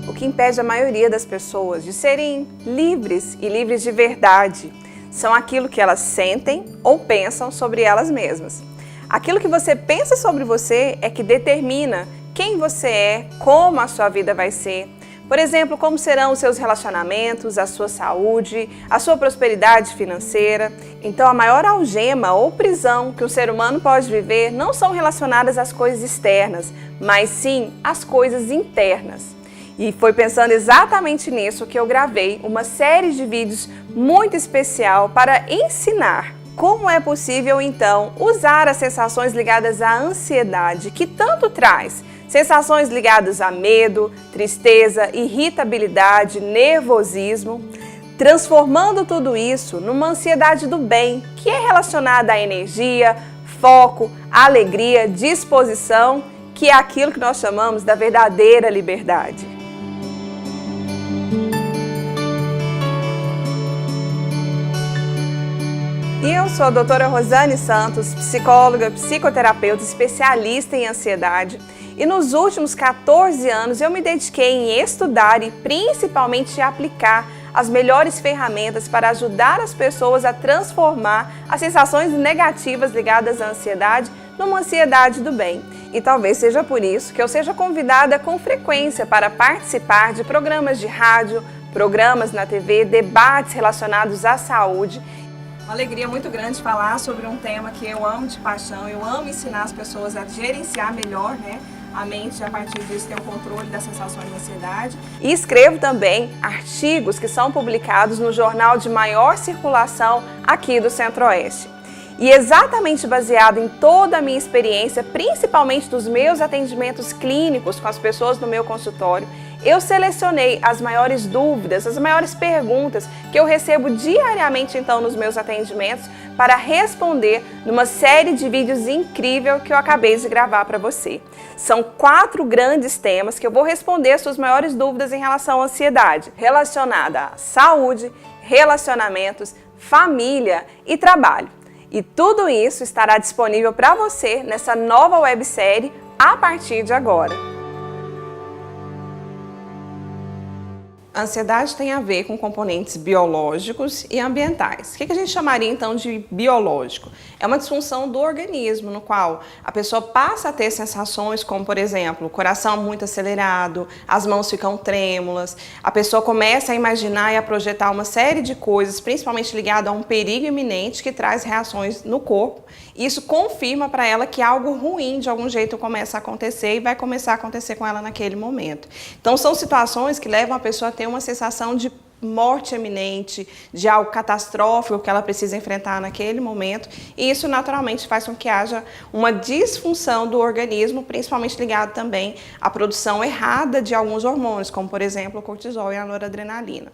O que impede a maioria das pessoas de serem livres e livres de verdade são aquilo que elas sentem ou pensam sobre elas mesmas. Aquilo que você pensa sobre você é que determina quem você é, como a sua vida vai ser. Por exemplo, como serão os seus relacionamentos, a sua saúde, a sua prosperidade financeira. Então, a maior algema ou prisão que o ser humano pode viver não são relacionadas às coisas externas, mas sim às coisas internas. E foi pensando exatamente nisso que eu gravei uma série de vídeos muito especial para ensinar como é possível, então, usar as sensações ligadas à ansiedade, que tanto traz sensações ligadas a medo, tristeza, irritabilidade, nervosismo, transformando tudo isso numa ansiedade do bem, que é relacionada à energia, foco, alegria, disposição, que é aquilo que nós chamamos da verdadeira liberdade. E eu sou a doutora Rosane Santos, psicóloga, psicoterapeuta, especialista em ansiedade. E nos últimos 14 anos eu me dediquei em estudar e principalmente aplicar as melhores ferramentas para ajudar as pessoas a transformar as sensações negativas ligadas à ansiedade numa ansiedade do bem. E talvez seja por isso que eu seja convidada com frequência para participar de programas de rádio, programas na TV, debates relacionados à saúde. Uma alegria muito grande falar sobre um tema que eu amo de paixão, eu amo ensinar as pessoas a gerenciar melhor, a mente, a partir disso, ter o controle das sensações de ansiedade. E escrevo também artigos que são publicados no jornal de maior circulação aqui do Centro-Oeste. E exatamente baseado em toda a minha experiência, principalmente dos meus atendimentos clínicos com as pessoas no meu consultório, eu selecionei as maiores dúvidas, as maiores perguntas que eu recebo diariamente então nos meus atendimentos para responder numa série de vídeos incrível que eu acabei de gravar para você. São 4 grandes temas que eu vou responder as suas maiores dúvidas em relação à ansiedade, relacionada à saúde, relacionamentos, família e trabalho. E tudo isso estará disponível para você nessa nova websérie a partir de agora. A ansiedade tem a ver com componentes biológicos e ambientais. O que a gente chamaria então de biológico? É uma disfunção do organismo, no qual a pessoa passa a ter sensações como, por exemplo, o coração muito acelerado, as mãos ficam trêmulas, a pessoa começa a imaginar e a projetar uma série de coisas, principalmente ligado a um perigo iminente que traz reações no corpo. Isso confirma para ela que algo ruim de algum jeito começa a acontecer e vai começar a acontecer com ela naquele momento. Então são situações que levam a pessoa a ter uma sensação de morte iminente, de algo catastrófico que ela precisa enfrentar naquele momento, e isso naturalmente faz com que haja uma disfunção do organismo, principalmente ligado também à produção errada de alguns hormônios, como por exemplo o cortisol e a noradrenalina.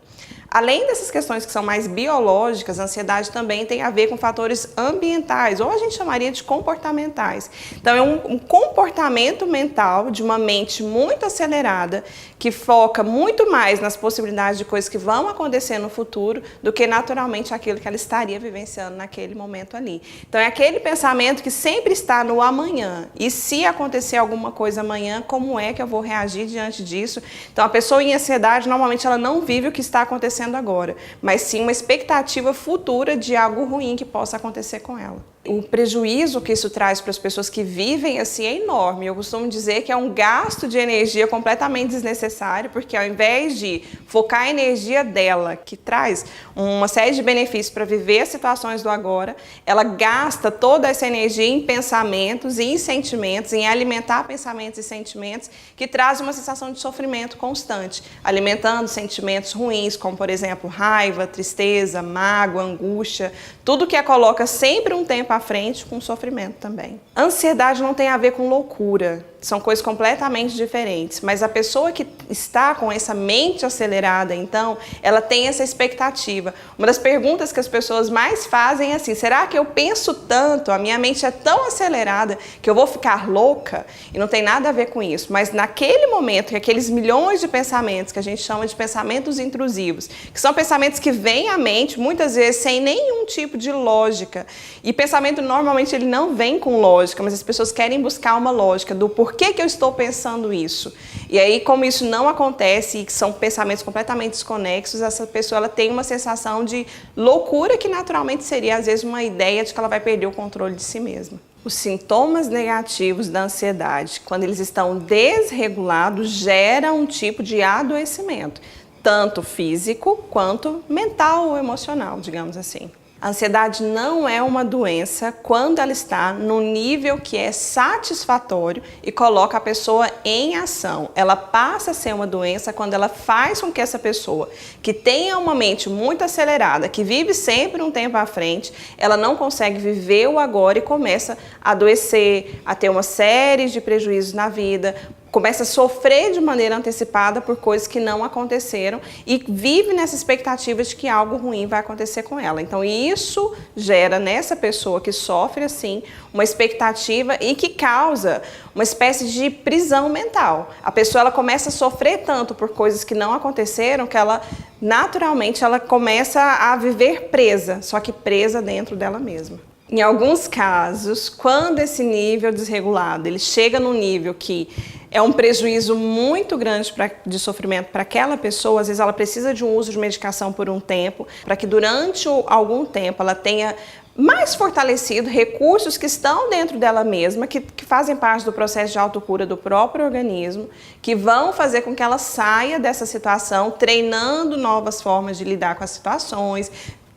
Além dessas questões que são mais biológicas, a ansiedade também tem a ver com fatores ambientais, ou a gente chamaria de comportamentais. Então é um comportamento mental de uma mente muito acelerada, que foca muito mais nas possibilidades de coisas que vão acontecer no futuro do que naturalmente aquilo que ela estaria vivenciando naquele momento ali. Então é aquele pensamento que sempre está no amanhã. E se acontecer alguma coisa amanhã, como é que eu vou reagir diante disso? Então a pessoa em ansiedade, normalmente ela não vive o que está acontecendo agora, mas sim uma expectativa futura de algo ruim que possa acontecer com ela. O prejuízo que isso traz para as pessoas que vivem assim é enorme. Eu costumo dizer que é um gasto de energia completamente desnecessário, porque ao invés de focar a energia dela, que traz uma série de benefícios para viver as situações do agora, ela gasta toda essa energia em pensamentos e em sentimentos, em alimentar pensamentos e sentimentos que trazem uma sensação de sofrimento constante, alimentando sentimentos ruins, como por exemplo raiva, tristeza, mágoa, angústia, tudo que a coloca sempre um tempo à frente com sofrimento também. Ansiedade não tem a ver com loucura, são coisas completamente diferentes, mas a pessoa que está com essa mente acelerada, então, ela tem essa expectativa. Uma das perguntas que as pessoas mais fazem é assim: será que eu penso tanto, a minha mente é tão acelerada que eu vou ficar louca? E não tem nada a ver com isso, mas naquele momento que aqueles milhões de pensamentos, que a gente chama de pensamentos intrusivos, que são pensamentos que vêm à mente, muitas vezes sem nenhum tipo de lógica, e pensamento normalmente ele não vem com lógica, mas as pessoas querem buscar uma lógica do porquê que eu estou pensando isso. E aí, como isso não acontece e são pensamentos completamente desconexos, essa pessoa ela tem uma sensação de loucura que naturalmente seria às vezes uma ideia de que ela vai perder o controle de si mesma. Os sintomas negativos da ansiedade, quando eles estão desregulados, geram um tipo de adoecimento, tanto físico quanto mental ou emocional, digamos assim. A ansiedade não é uma doença quando ela está no nível que é satisfatório e coloca a pessoa em ação. Ela passa a ser uma doença quando ela faz com que essa pessoa, que tenha uma mente muito acelerada, que vive sempre um tempo à frente, ela não consegue viver o agora e começa a adoecer, a ter uma série de prejuízos na vida, começa a sofrer de maneira antecipada por coisas que não aconteceram e vive nessa expectativa de que algo ruim vai acontecer com ela. Então isso gera nessa pessoa que sofre assim uma expectativa e que causa uma espécie de prisão mental. A pessoa ela começa a sofrer tanto por coisas que não aconteceram que ela naturalmente ela começa a viver presa, só que presa dentro dela mesma. Em alguns casos, quando esse nível desregulado ele chega num nível que é um prejuízo muito grande de sofrimento para aquela pessoa, às vezes ela precisa de um uso de medicação por um tempo, para que durante algum tempo ela tenha mais fortalecido recursos que estão dentro dela mesma, que fazem parte do processo de autocura do próprio organismo, que vão fazer com que ela saia dessa situação, treinando novas formas de lidar com as situações,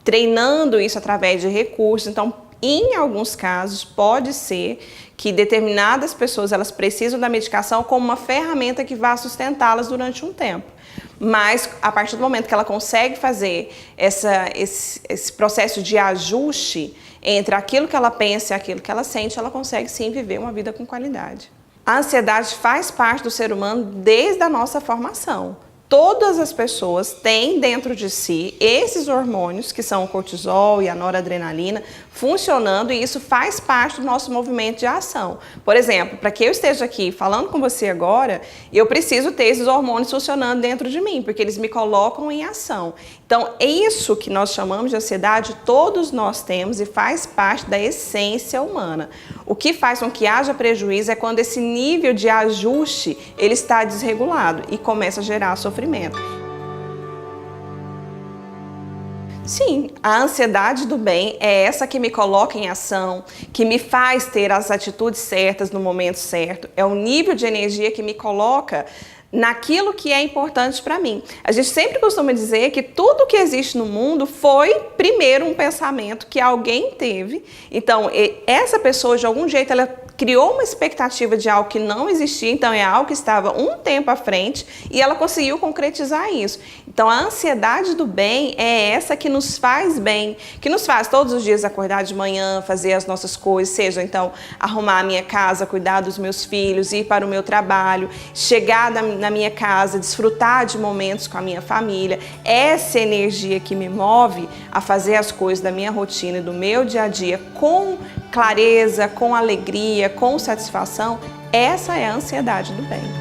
treinando isso através de recursos. Então, em alguns casos, pode ser que determinadas pessoas elas precisam da medicação como uma ferramenta que vá sustentá-las durante um tempo. Mas, a partir do momento que ela consegue fazer esse processo de ajuste entre aquilo que ela pensa e aquilo que ela sente, ela consegue sim viver uma vida com qualidade. A ansiedade faz parte do ser humano desde a nossa formação. Todas as pessoas têm dentro de si esses hormônios, que são o cortisol e a noradrenalina, funcionando, e isso faz parte do nosso movimento de ação. Por exemplo, para que eu esteja aqui falando com você agora, eu preciso ter esses hormônios funcionando dentro de mim, porque eles me colocam em ação. Então, isso que nós chamamos de ansiedade, todos nós temos e faz parte da essência humana. O que faz com que haja prejuízo é quando esse nível de ajuste ele está desregulado e começa a gerar sofrimento. Sim, a ansiedade do bem é essa que me coloca em ação, que me faz ter as atitudes certas no momento certo. É o nível de energia que me coloca naquilo que é importante para mim. A gente sempre costuma dizer que tudo que existe no mundo foi primeiro um pensamento que alguém teve. Então, essa pessoa, de algum jeito, ela criou uma expectativa de algo que não existia, então é algo que estava um tempo à frente e ela conseguiu concretizar isso. Então a ansiedade do bem é essa que nos faz bem, que nos faz todos os dias acordar de manhã, fazer as nossas coisas, seja então arrumar a minha casa, cuidar dos meus filhos, ir para o meu trabalho, chegar na minha casa, desfrutar de momentos com a minha família. Essa energia que me move a fazer as coisas da minha rotina e do meu dia a dia com clareza, com alegria, com satisfação, essa é a ansiedade do bem.